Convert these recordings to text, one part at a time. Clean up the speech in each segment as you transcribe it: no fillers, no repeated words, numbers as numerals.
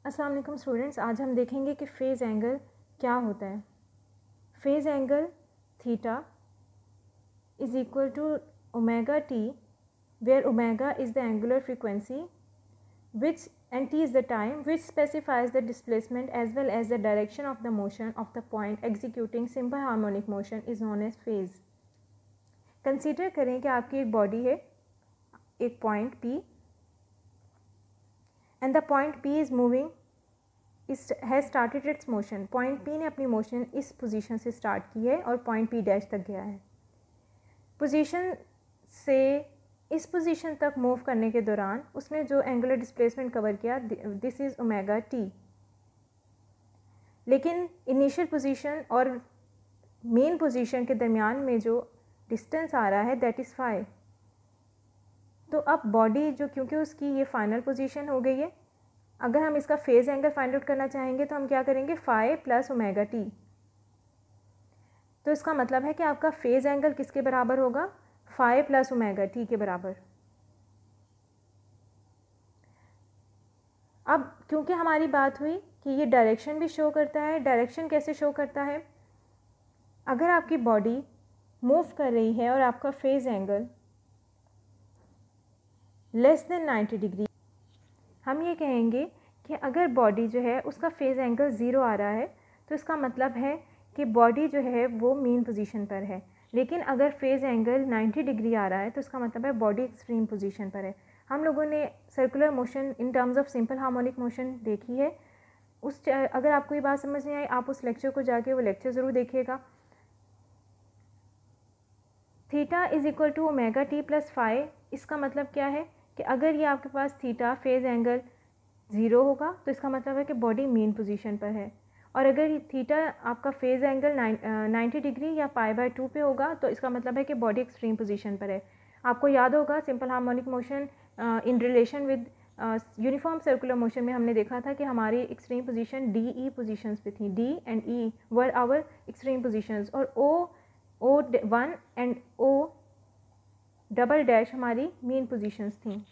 अस्सलाम वालेकुम स्टूडेंट्स, आज हम देखेंगे कि फ़ेज़ एंगल क्या होता है। Phase angle theta is equal to omega t, where omega is the angular frequency which and t is the time which specifies the displacement as well as the direction of the motion of the point executing simple harmonic motion is known as phase. Consider करें कि आपकी एक body है, एक point P, and the point P is moving has started its motion. Point P ने अपनी motion इस position से स्टार्ट की है और पॉइंट P डैश तक गया है। पोजीशन से इस पोजीशन तक मूव करने के दौरान उसने जो एंगुलर डिस्प्लेसमेंट कवर किया, दिस इज़ ओमेगा टी। लेकिन इनिशियल पोजीशन और मेन पोजीशन के दरमियान में जो डिस्टेंस आ रहा है दैट इज़ फाई। तो अब बॉडी जो, क्योंकि उसकी ये फाइनल पोजीशन हो गई है, अगर हम इसका फेज़ एंगल फाइंड आउट करना चाहेंगे तो हम क्या करेंगे, फाई प्लस ओमेगा टी। तो इसका मतलब है कि आपका फेज़ एंगल किसके बराबर होगा, फाई प्लस ओमेगा टी के बराबर। अब क्योंकि हमारी बात हुई कि ये डायरेक्शन भी शो करता है, डायरेक्शन कैसे शो करता है, अगर आपकी बॉडी मूव कर रही है और आपका phase angle less than 90 degree, हम ये कहेंगे कि अगर बॉडी जो है उसका फेज़ एंगल 0 आ रहा है तो इसका मतलब है कि बॉडी जो है वो मीन पोजीशन पर है। लेकिन अगर फेज़ एंगल 90 डिग्री आ रहा है तो इसका मतलब है बॉडी एक्सट्रीम पोजीशन पर है। हम लोगों ने circular motion in terms of simple harmonic motion देखी है। अगर आपको ये बात समझ नहीं आई, आप उस लेक्चर को जाके वो लेक्चर ज़रूर देखिएगा। Theta is equal to omega t plus phi, इसका मतलब क्या है कि अगर ये आपके पास थीटा फेज़ एंगल 0 होगा तो इसका मतलब है कि बॉडी मीन पोजीशन पर है, और अगर थीटा आपका फेज़ एंगल 90 डिग्री या π/2 पे होगा तो इसका मतलब है कि बॉडी एक्सट्रीम पोजीशन पर है। आपको याद होगा simple harmonic motion in relation with uniform circular motion में हमने देखा था कि हमारी एक्सट्रीम पोजीशन DE पोजीशंस पे थी। D and E were our extreme positions, और O1 and O double dash हमारी मीन पोजीशंस थी।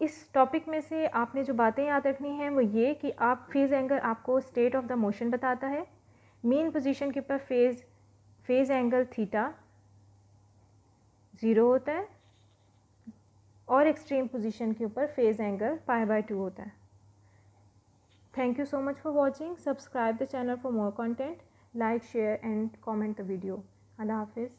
इस टॉपिक में से आपने जो बातें याद रखनी हैं वो ये कि आप फेज़ एंगल आपको स्टेट ऑफ द मोशन बताता है, मीन पोजीशन के ऊपर फेज़ एंगल थीटा 0 होता है और एक्सट्रीम पोजीशन के ऊपर फेज़ एंगल π/2 होता है। Thank you so much for watching. Subscribe the channel for more content, like share and comment the video. अल्लाह हाफिज़।